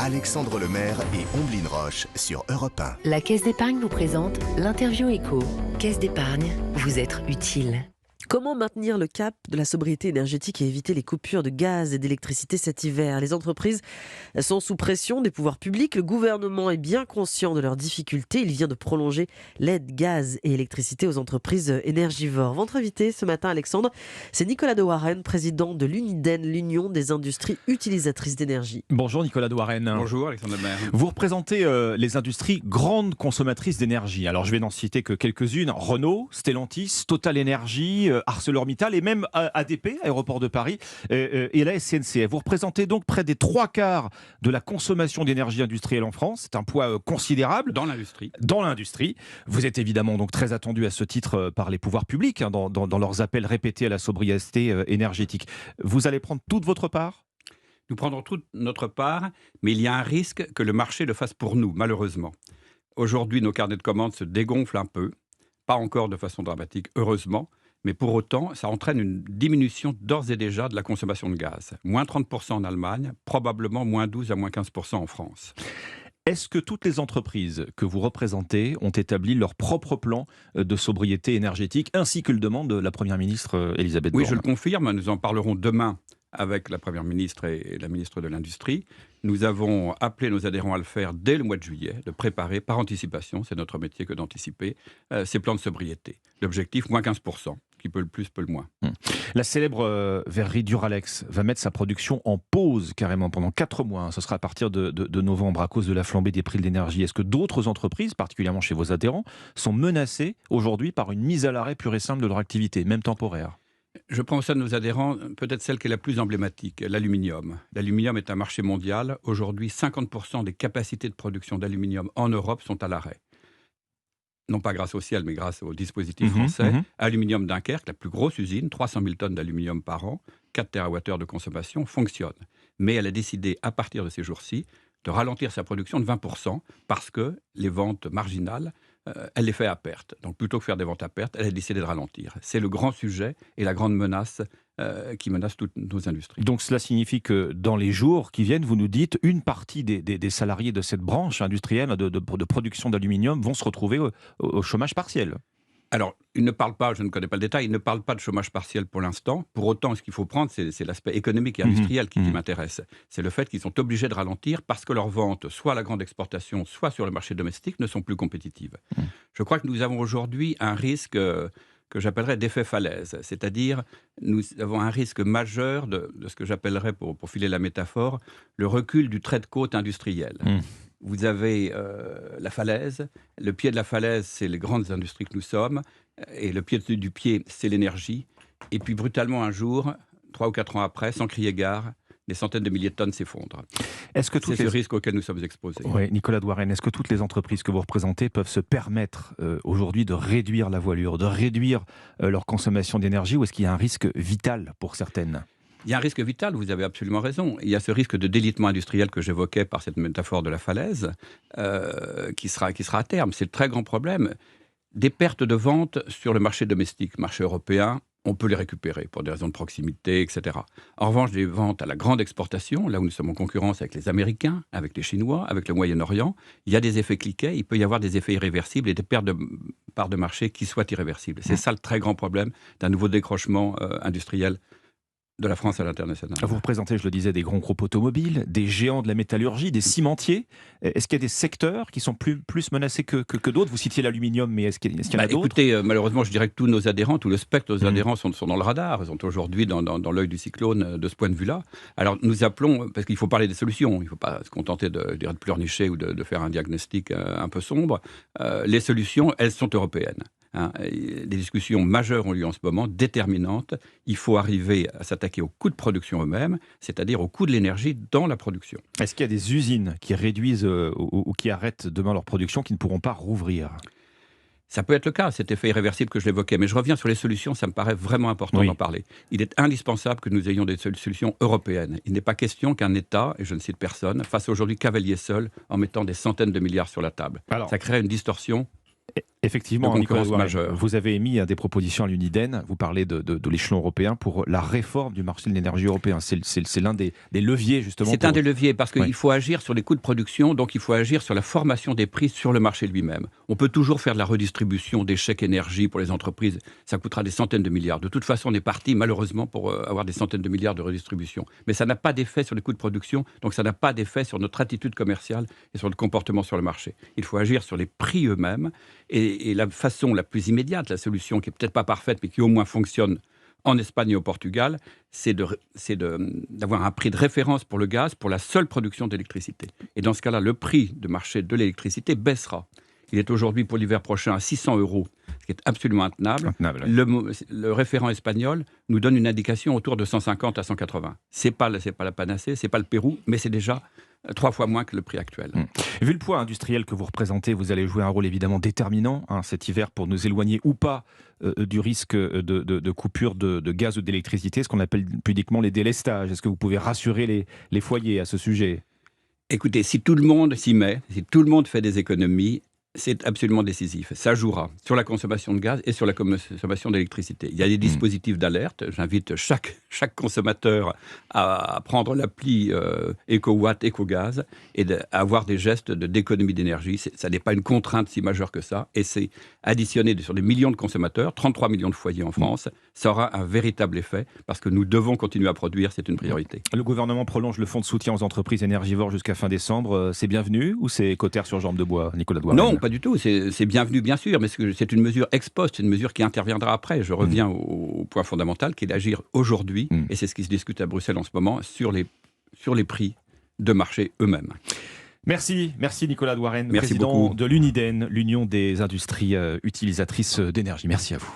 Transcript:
Alexandre Lemaire et Omblin Roche sur Europe 1. La Caisse d'épargne vous présente l'interview éco. Caisse d'épargne, vous être utile. Comment maintenir le cap de la sobriété énergétique et éviter les coupures de gaz et d'électricité cet hiver ? Les entreprises sont sous pression des pouvoirs publics. Le gouvernement est bien conscient de leurs difficultés. Il vient de prolonger l'aide gaz et électricité aux entreprises énergivores. Votre invité ce matin, Alexandre, c'est Nicolas de Warren, président de l'UNIDEN, l'Union des industries utilisatrices d'énergie. Bonjour Nicolas de Warren. Bonjour Alexandre Lemaire. Vous représentez les industries grandes consommatrices d'énergie. Alors je vais n'en citer que quelques-unes. Renault, Stellantis, Total Energy, ArcelorMittal et même ADP, Aéroport de Paris, et la SNCF. Vous représentez donc près des 3/4 de la consommation d'énergie industrielle en France. C'est un poids considérable. Dans l'industrie. Dans l'industrie. Vous êtes évidemment donc très attendu à ce titre par les pouvoirs publics, dans leurs appels répétés à la sobriété énergétique. Vous allez prendre toute votre part ? Nous prendrons toute notre part, mais il y a un risque que le marché le fasse pour nous, malheureusement. Aujourd'hui, nos carnets de commandes se dégonflent un peu, pas encore de façon dramatique, heureusement, mais pour autant, ça entraîne une diminution d'ores et déjà de la consommation de gaz. Moins 30% en Allemagne, probablement moins 12 à moins 15% en France. Est-ce que toutes les entreprises que vous représentez ont établi leur propre plan de sobriété énergétique, ainsi que le demande la Première ministre Elisabeth Borne ? Oui, je le confirme, nous en parlerons demain avec la Première ministre et la ministre de l'Industrie. Nous avons appelé nos adhérents à le faire dès le mois de juillet, de préparer par anticipation, c'est notre métier que d'anticiper, ces plans de sobriété. L'objectif, moins 15%, qui peut le plus, peut le moins. La célèbre verrerie Duralex va mettre sa production en pause carrément pendant 4 mois. Ce sera à partir de novembre à cause de la flambée des prix de l'énergie. Est-ce que d'autres entreprises, particulièrement chez vos adhérents, sont menacées aujourd'hui par une mise à l'arrêt pure et simple de leur activité, même temporaire ? Je prends au sein de nos adhérents peut-être celle qui est la plus emblématique, l'aluminium. L'aluminium est un marché mondial. Aujourd'hui, 50% des capacités de production d'aluminium en Europe sont à l'arrêt. Non pas grâce au ciel, mais grâce au dispositif français. Aluminium Dunkerque, la plus grosse usine, 300 000 tonnes d'aluminium par an, 4 TWh de consommation, fonctionne. Mais elle a décidé, à partir de ces jours-ci, de ralentir sa production de 20% parce que les ventes marginales, elle les fait à perte. Donc plutôt que faire des ventes à perte, elle a décidé de ralentir. C'est le grand sujet et la grande menace qui menace toutes nos industries. Donc cela signifie que dans les jours qui viennent, vous nous dites, une partie des salariés de cette branche industrielle de production d'aluminium vont se retrouver au chômage partiel. Alors, il ne parle pas, je ne connais pas le détail, il ne parle pas de chômage partiel pour l'instant. Pour autant, ce qu'il faut prendre, c'est l'aspect économique et industriel qui m'intéresse. C'est le fait qu'ils sont obligés de ralentir parce que leurs ventes, soit à la grande exportation, soit sur le marché domestique, ne sont plus compétitives. Je crois que nous avons aujourd'hui un risque que j'appellerais d'effet falaise. C'est-à-dire, nous avons un risque majeur de ce que j'appellerais, pour filer la métaphore, le recul du trait de côte industriel. Vous avez la falaise. Le pied de la falaise, c'est les grandes industries que nous sommes. Et le pied du pied, c'est l'énergie. Et puis, brutalement, un jour, 3 ou 4 ans après, sans crier gare, des centaines de milliers de tonnes s'effondrent. C'est ce risque auquel nous sommes exposés. Oui, Nicolas de Warren, est-ce que toutes les entreprises que vous représentez peuvent se permettre aujourd'hui de réduire la voilure, de réduire leur consommation d'énergie, ou est-ce qu'il y a un risque vital pour certaines ? Il y a un risque vital, vous avez absolument raison. Il y a ce risque de délitement industriel que j'évoquais par cette métaphore de la falaise, qui sera à terme. C'est le très grand problème. Des pertes de ventes sur le marché domestique, marché européen, on peut les récupérer pour des raisons de proximité, etc. En revanche, des ventes à la grande exportation, là où nous sommes en concurrence avec les Américains, avec les Chinois, avec le Moyen-Orient, il y a des effets cliquets, il peut y avoir des effets irréversibles et des pertes de parts de marché qui soient irréversibles. C'est ça le très grand problème d'un nouveau décrochement industriel de la France à l'international. Vous représentez, je le disais, des grands groupes automobiles, des géants de la métallurgie, des cimentiers. Est-ce qu'il y a des secteurs qui sont plus menacés que d'autres ? Vous citiez l'aluminium, mais est-ce qu'il y en a d'autres ? Écoutez, malheureusement, je dirais que tous nos adhérents, tout le spectre de nos adhérents sont dans le radar. Ils sont aujourd'hui dans l'œil du cyclone de ce point de vue-là. Alors nous appelons, parce qu'il faut parler des solutions, il ne faut pas se contenter de pleurnicher ou de faire un diagnostic un peu sombre. Les solutions, elles sont européennes. Des discussions majeures ont lieu en ce moment, déterminantes. Il faut arriver à s'attaquer aux coûts de production eux-mêmes, c'est-à-dire au coût de l'énergie dans la production. Est-ce qu'il y a des usines qui réduisent ou qui arrêtent demain leur production, qui ne pourront pas rouvrir ? Ça peut être le cas, cet effet irréversible que je l'évoquais. Mais je reviens sur les solutions, ça me paraît vraiment important d'en parler. Il est indispensable que nous ayons des solutions européennes. Il n'est pas question qu'un État, et je ne cite personne, fasse aujourd'hui cavalier seul en mettant des centaines de milliards sur la table. Ça crée une distorsion Effectivement, de Nicolas concurrence Douarenne, majeure. vous avez émis des propositions à l'Uniden. Vous parlez de l'échelon européen pour la réforme du marché de l'énergie européen. C'est l'un des leviers, justement. C'est un des leviers, parce qu'il Oui. faut agir sur les coûts de production, donc il faut agir sur la formation des prix sur le marché lui-même. On peut toujours faire de la redistribution des chèques énergie pour les entreprises. Ça coûtera des centaines de milliards. De toute façon, on est parti, malheureusement, pour avoir des centaines de milliards de redistribution. Mais ça n'a pas d'effet sur les coûts de production, donc ça n'a pas d'effet sur notre attitude commerciale et sur le comportement sur le marché. Il faut agir sur les prix eux-mêmes. Et la façon la plus immédiate, la solution qui n'est peut-être pas parfaite, mais qui au moins fonctionne en Espagne et au Portugal, c'est d'avoir un prix de référence pour le gaz pour la seule production d'électricité. Et dans ce cas-là, le prix de marché de l'électricité baissera. Il est aujourd'hui pour l'hiver prochain à 600 €, ce qui est absolument intenable. Le référent espagnol nous donne une indication autour de 150 à 180. C'est pas la panacée, c'est pas le Pérou, mais c'est déjà 3 fois moins que le prix actuel. Vu le poids industriel que vous représentez, vous allez jouer un rôle évidemment déterminant cet hiver pour nous éloigner ou pas du risque de coupure de gaz ou d'électricité, ce qu'on appelle pudiquement les délestages. Est-ce que vous pouvez rassurer les foyers à ce sujet ? Écoutez, si tout le monde s'y met, si tout le monde fait des économies, c'est absolument décisif. Ça jouera sur la consommation de gaz et sur la consommation d'électricité. Il y a des dispositifs d'alerte. J'invite chaque consommateur à prendre l'appli EcoWatt, EcoGaz et à avoir des gestes d'économie d'énergie. Ça n'est pas une contrainte si majeure que ça. Et c'est additionné sur des millions de consommateurs, 33 millions de foyers en France. Ça aura un véritable effet parce que nous devons continuer à produire. C'est une priorité. Le gouvernement prolonge le fonds de soutien aux entreprises énergivores jusqu'à fin décembre. C'est bienvenu ou c'est cautère sur jambe de bois, Nicolas Douarenne ? Non, pas du tout. C'est bienvenu, bien sûr, mais c'est une mesure ex post, c'est une mesure qui interviendra après. Je reviens au point fondamental qui est d'agir aujourd'hui, et c'est ce qui se discute à Bruxelles en ce moment, sur les prix de marché eux-mêmes. Merci Nicolas Douarenne, Merci président beaucoup. de l'Uniden, l'Union des industries utilisatrices d'énergie. Merci à vous.